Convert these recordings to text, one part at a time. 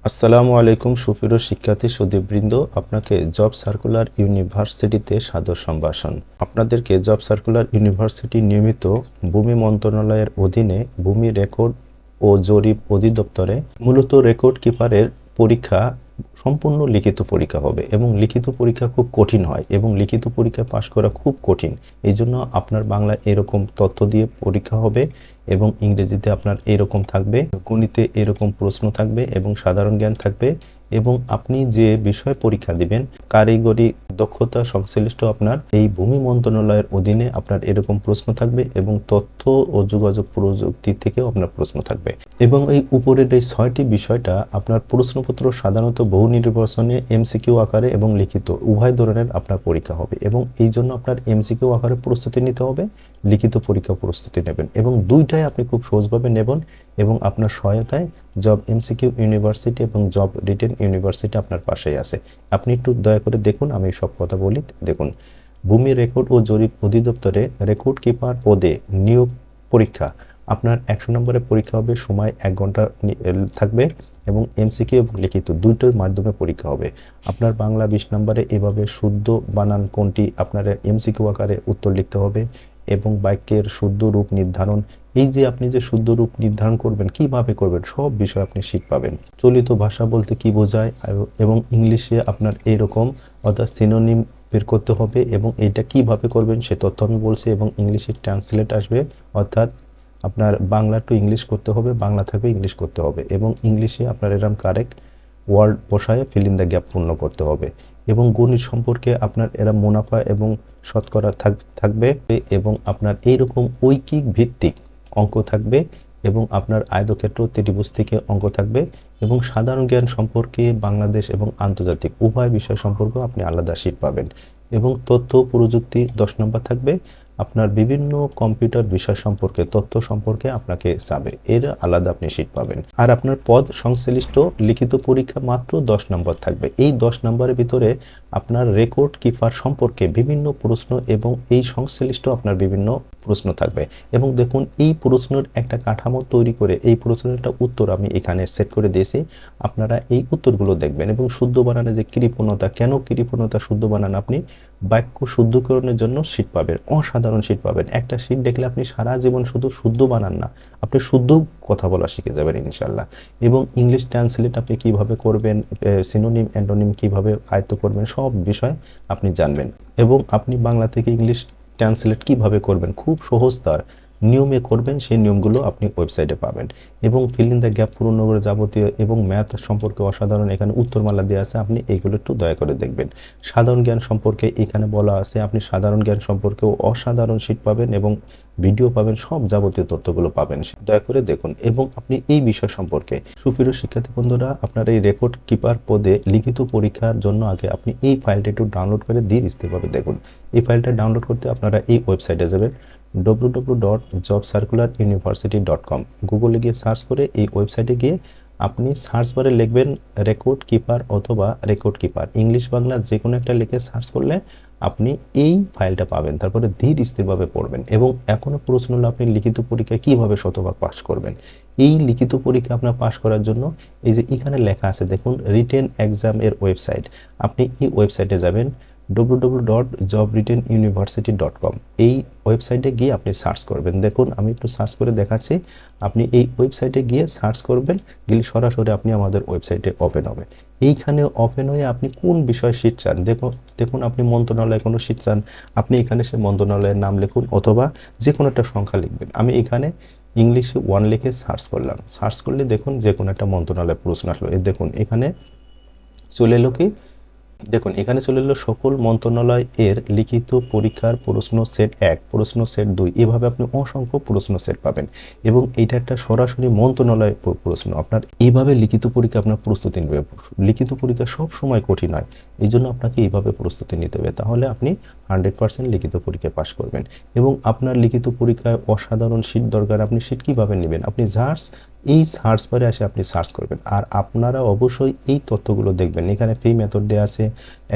আসসালামু আলাইকুম সুপ্রিয় শিক্ষার্থী সুধীবৃন্দ, আপনাকে জব সার্কুলার ইউনিভার্সিটিতে সাদর সম্ভাষণ। আপনাদেরকে জব সার্কুলার ইউনিভার্সিটি নিয়মিত ভূমি মন্ত্রণালয়ের অধীনে ভূমি রেকর্ড ও জরিপ অধিদপ্তরে মূলত রেকর্ড কিপারের পরীক্ষা সম্পূর্ণ লিখিত পরীক্ষা হবে এবং লিখিত পরীক্ষা খুব কঠিন হয় এবং লিখিত পরীক্ষা পাশ করা খুব কঠিন। এই জন্য আপনার বাংলা এরকম তথ্য দিয়ে পরীক্ষা হবে এবং ইংরেজিতে আপনার এরকম থাকবে, গণিতে এরকম প্রশ্ন থাকবে এবং সাধারণ জ্ঞান থাকবে। এবং আপনি যে বিষয় পরীক্ষা দিবেন কারিগরি দক্ষতা সংশ্লিষ্ট আপনার এই ভূমি মন্ত্রণালয়ের অধীনে আপনার এরকম প্রশ্ন থাকবে এবং তথ্য ও যোগাযোগ প্রযুক্তি থেকেও আপনার প্রশ্ন থাকবে। এবং এই উপরের এই 6টি বিষয়টা আপনার প্রশ্নপত্র সাধারণত বহু নির্বাচনে এমসিকিউ আকারে এবং লিখিত উভয় ধরনের আপনার পরীক্ষা হবে এবং এই জন্য আপনার এমসিকিউ আকারে প্রস্তুতি নিতে হবে, লিখিত পরীক্ষা প্রস্তুতি নেবেন এবং দুইটাই আপনি খুব সহজভাবে নেবেন। এবং আপনার সহায়তায় জব এমসিকিউ ইউনিভার্সিটি এবং জব রিটেন ইউনিভার্সিটি আপনার পাশেই আছে। আপনি একটু দয়া করে দেখুন, আমি সব কথা বলি। দেখুন, ভূমি রেকর্ড ও জরিপ অধিদপ্তরে রেকর্ড কিপার পদে নিয়োগ পরীক্ষা আপনার 100 নম্বরের পরীক্ষা হবে, সময় 1 ঘন্টা থাকবে এবং এমসিকিউ এবং লিখিত দুইটার মাধ্যমে পরীক্ষা হবে। আপনার বাংলা 20 নম্বরে এভাবে শুদ্ধ বানান কোনটি আপনার এমসিকিউ আকারে উত্তর লিখতে হবে এবং বাক্যের শুদ্ধ রূপ নির্ধারণ, এই যে আপনি যে শুদ্ধ রূপ নির্ধারণ করবেন কিভাবে করবেন সব বিষয় আপনি শিখ পাবেন। চলিত ভাষা বলতে কি বোঝায় এবং ইংলিশে আপনার এইরকম অর্থাৎ সিনোনিম বের করতে হবে এবং এটা কিভাবে করবেন সে তথ্য আমি বলছি। এবং ইংলিশে ট্রান্সলেট আসবে, অর্থাৎ আপনার বাংলা টু ইংলিশ করতে হবে, বাংলা থেকে ইংলিশ করতে হবে এবং ইংলিশে আপনার এরকম কারেক্ট ওয়ার্ড বসায় ফিল ইন দ্য গ্যাপ পূর্ণ করতে হবে। এবং গণিত সম্পর্কে আপনার এরা মুনাফা এবং শতকরা থাকবে এবং আপনার এইরকম ঐকিক ভিত্তিক অঙ্ক থাকবে এবং আপনার আয়তক্ষেত্র ত্রিভুজ থেকে অঙ্ক থাকবে এবং সাধারণ জ্ঞান সম্পর্কে বাংলাদেশ এবং আন্তর্জাতিক উভয় বিষয় সম্পর্কে আপনি আলাদা শীট পাবেন। এবং তথ্য প্রযুক্তি 10 নম্বর থাকবে, আপনার বিভিন্ন কম্পিউটার বিষয় সম্পর্কে তথ্য সম্পর্কে আপনাকে চাবে, এর আলাদা আপনি শীট পাবেন। আর আপনার পদ সংশ্লিষ্ট লিখিত পরীক্ষা মাত্র 10 নম্বর থাকবে। এই 10 নম্বরের ভিতরে আপনার রেকর্ড কিপার সম্পর্কে বিভিন্ন প্রশ্ন এবং এই সংশ্লিষ্ট আপনার বিভিন্ন প্রশ্ন থাকবে। এবং দেখুন, এই প্রশ্নের একটা কাঠামো তৈরি করে এই প্রশ্নের একটা উত্তর আমি এখানে সেট করে দিয়েছি, আপনারা এই উত্তরগুলো দেখবেন। এবং শুদ্ধ বানানে যে কৃপণতা, কেন কৃপণতা শুদ্ধ বানান, আপনি বাক্য শুদ্ধকরণের জন্য শীট পাবেন, অসাধারণ শীট পাবেন। একটা শীট দেখলে আপনি সারা জীবন শুধু শুদ্ধ বানান না, আপনি শুদ্ধ কথা বলা শিখে যাবেন ইনশাল্লাহ। এবং ইংলিশ ট্রান্সলেট আপনি কিভাবে করবেন, সিনোনিম অ্যান্টোনিম কিভাবে আয়ত্ত করবেন, সব বিষয় আপনি জানবেন। এবং আপনি বাংলা থেকে ইংলিশ ট্রান্সলেট কিভাবে করবেন খুব সহজ, তার নিয়মে করবেন, সেই নিয়মগুলো আপনি ওয়েবসাইটে পাবেন। এবং ফিল ইন দ্য গ্যাপ পূরণ করে যাবতীয় এবং ম্যাথ সম্পর্কে অসাধারণ এখানে উত্তরমালা দেওয়া আছে, আপনি এইগুলো একটু দয়া করে দেখবেন। সাধারণ জ্ঞান সম্পর্কে এখানে বলা আছে, আপনি সাধারণ জ্ঞান সম্পর্কেও অসাধারণ শীট পাবেন এবং ভিডিও পাবেন, সব যাবতীয় তথ্যগুলো পাবেন, দয়া করে দেখুন। এবং আপনি এই বিষয় সম্পর্কে সুপ্রিয় শিক্ষার্থী বন্ধুরা, আপনার এই রেকর্ড কিপার পদে লিখিত পরীক্ষার জন্য আগে আপনি এই ফাইলটা একটু ডাউনলোড করে ধীরস্থিরভাবে দেখুন। এই ফাইলটা ডাউনলোড করতে আপনারা এই ওয়েবসাইটে যাবেন www.jobcircularuniversity.com, গুগলে গিয়ে সার্চ করে এই ওয়েবসাইটে গিয়ে আপনি সার্চ বারে লিখবেন রেকর্ড কিপার অথবা রেকর্ড কিপার, ইংলিশ বাংলা যে কোনো একটা লিখে সার্চ করলে আপনি এই ফাইলটা পাবেন। তারপরে ধীর স্থিরভাবে পড়বেন। এবং এখনও প্রশ্ন হলো আপনি লিখিত পরীক্ষায় কিভাবে শতভাগ পাস করবেন। এই লিখিত পরীক্ষা আপনার পাস করার জন্য এই যে এখানে লেখা আছে দেখুন, রিটেন এক্সাম এর ওয়েবসাইট, আপনি এই ওয়েবসাইটে যাবেন www.jobwrittenuniversity.com, এই ওয়েবসাইটে গিয়ে আপনি সার্চ করবেন। দেখুন, আমি একটু সার্চ করে দেখাচ্ছি, আপনি এই ওয়েবসাইটে গিয়ে সার্চ করবেন, গেলে সরাসরি আপনি আমাদের ওয়েবসাইটে ওপেন হবে। এইখানে ওপেন হয়ে আপনি কোন বিষয় শীট চান, দেখুন আপনি মন্ত্রণালয়ে কোনো শীট চান, আপনি এখানে সে মন্ত্রণালয়ের নাম লিখুন অথবা যে কোনো একটা সংখ্যা লিখবেন। আমি এখানে ইংলিশে 1 লিখে সার্চ করলাম, সার্চ করলে দেখুন যে কোনো একটা মন্ত্রণালয় প্রশ্ন আসলো। দেখুন এখানে চলে এলো কি, দেখুন এখানে চলে এলো সকল মন্ত্রণালয় এর লিখিত পরীক্ষার প্রশ্ন সেট 1, প্রশ্ন সেট 2, এভাবে আপনি অসংখ্য প্রশ্ন সেট পাবেন। এবং এটা একটা সরাসরি মন্ত্রণালয় প্রশ্ন, আপনার এইভাবে লিখিত পরীক্ষা আপনার প্রস্তুতি নেবে। লিখিত পরীক্ষা সব সময় কঠিন হয়, এই জন্য আপনাকে এইভাবে প্রস্তুতি নিতে হবে, তাহলে আপনি 100% লিখিত পরীক্ষায় পাশ করবেন। এবং আপনার লিখিত পরীক্ষায় অসাধারণ শীট দরকার, আপনি শীট কীভাবে নেবেন, আপনি জাস্ট এই সার্চ বারে আসে আপনি সার্চ করবেন। আর আপনারা অবশ্যই এই তথ্যগুলো দেখবেন, এখানে ফি মেথড দেওয়া আছে,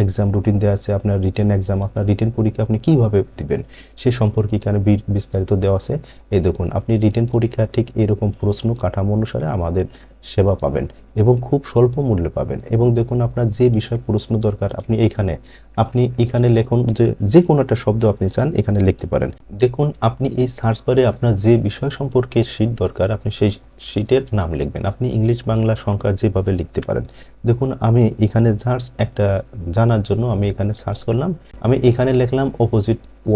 এক্সাম রুটিন দেওয়া আছে, আপনার রিটেন এক্সাম, আপনার রিটেন পরীক্ষা আপনি কীভাবে দিবেন সে সম্পর্কে এখানে বিস্তারিত দেওয়া আছে। এই দেখুন, আপনি রিটেন পরীক্ষা ঠিক এরকম প্রশ্ন কাঠামো অনুসারে আমাদের সেবা পাবেন এবং খুব স্বল্প মূল্যে পাবেন। এবং দেখুন আপনার যে বিষয় প্রশ্ন দরকার আপনি এখানে লিখুন, যে কোনো একটা শব্দ আপনি চান এখানে লিখতে পারেন। দেখুন আপনি এই সার্চ বারে আপনার যে বিষয় সম্পর্কে শীট দরকার আপনি সেই শীটের নাম লিখবেন। আপনি ইংলিশ বাংলা সংখ্যা যেভাবে লিখতে পারেন। দেখুন আমি এখানে জাস্ট একটা জানার জন্য আমি এখানে সার্চ করলাম, আমি এখানে লিখলাম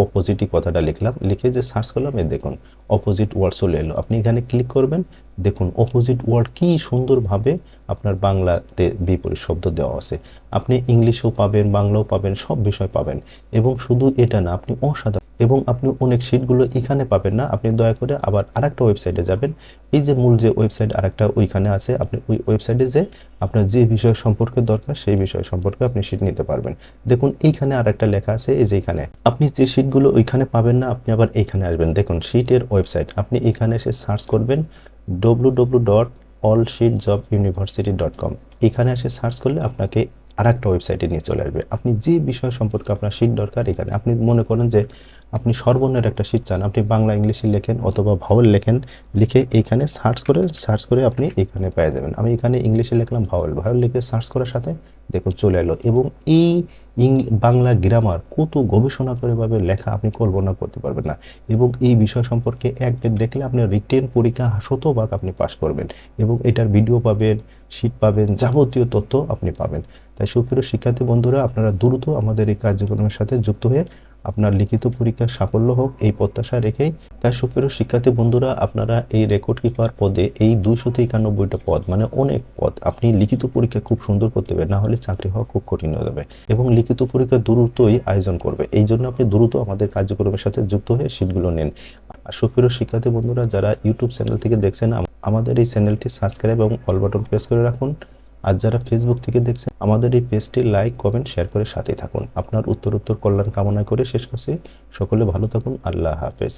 অপোজিটই কথাটা লিখলাম, লিখে যে সার্চ করলাম, এই দেখুন অপোজিট ওয়ার্ড চলে এলো। আপনি এখানে ক্লিক করবেন, দেখুন অপোজিট ওয়ার্ড কি সুন্দরভাবে আপনার বাংলাতে বিপরীত শব্দ দেওয়া আছে। আপনি ইংলিশেও পাবেন, বাংলাও পাবেন, সব বিষয় পাবেন। এবং শুধু এটা না, আপনি অসাধারণ এবং আপনি অনেক শিটগুলো এখানে পাবেন না। আপনি দয়া করে আবার আরেকটা ওয়েবসাইটে যাবেন, এই যে মূল যে ওয়েবসাইট আরেকটা ওইখানে আছে, আপনি ওই ওয়েবসাইটে যে আপনার যে বিষয় সম্পর্কে দরকার সেই বিষয় সম্পর্কে আপনি শিট নিতে পারবেন। দেখুন এইখানে আরেকটা লেখা আছে, এই যে এখানে আপনি যে শিটগুলো ওইখানে পাবেন না আপনি আবার এইখানে আসবেন। দেখুন শিটের ওয়েবসাইট, আপনি এখানে এসে সার্চ করবেন www.allsheetjobuniversity.com। এখানে এসে সার্চ করলে আপনাকে আরেকটা ওয়েবসাইটে নিয়ে চলে আসবে। আপনি যে বিষয় সম্পর্কে আপনার শিট দরকার এখানে আপনি মনে করেন যে আপনি স্বরবর্ণের একটা শিট চান, আপনি বাংলা ইংলিশে লেখেন অথবা ভাওয়েল লেখেন, লিখে এইখানে সার্চ করে আপনি এখানে পেয়ে যাবেন। আমি এখানে ইংলিশে লিখলাম ভাওয়েল লিখে সার্চ করার সাথে দেখুন চলে এলো। এবং এই বাংলা গ্রামার কত গবেষণা করে ভাবে লেখা আপনি কল্পনা করতে পারবেন না। এবং এই বিষয় সম্পর্কে একবার দেখলে আপনি রিটেন পরীক্ষা শতভাগ আপনি পাস করবেন এবং এটার ভিডিও পাবেন, শিট পাবেন, যাবতীয় তথ্য আপনি পাবেন। তাই সুপ্রিয় শিক্ষার্থী বন্ধুরা, আপনারা দ্রুত আমাদের এই কার্যক্রমের সাথে যুক্ত হয়ে আপনার লিখিত পরীক্ষার সাফল্য হোক এই প্রত্যাশা রেখেই। তাই সুপ্রিয় শিক্ষার্থী বন্ধুরা, আপনারা এই রেকর্ড কিপার পদে এই 291টা পদ মানে অনেক পদ, আপনি লিখিত পরীক্ষা খুব সুন্দর করতে হবে, না হলে চাকরি হওয়া খুব কঠিন হয়ে যাবে। এবং লিখিত পরীক্ষা দ্রুতই আয়োজন করবে, এই জন্য আপনি দ্রুত আমাদের কার্যক্রমের সাথে যুক্ত হয়ে সিটগুলো নেন। আর সুপ্রিয় শিক্ষার্থী বন্ধুরা, যারা ইউটিউব চ্যানেল থেকে দেখছেন আমাদের এই চ্যানেলটি সাবস্ক্রাইব এবং অল বাটন প্রেস করে রাখুন। আর যারা ফেসবুক থেকে দেখছেন আমাদের এই পেজটি লাইক কমেন্ট শেয়ার করে সাথে থাকুন। আপনার উত্তর কল্যাণ কামনা করে শেষ করছি। সকলে ভালো থাকুন। আল্লাহ হাফেজ।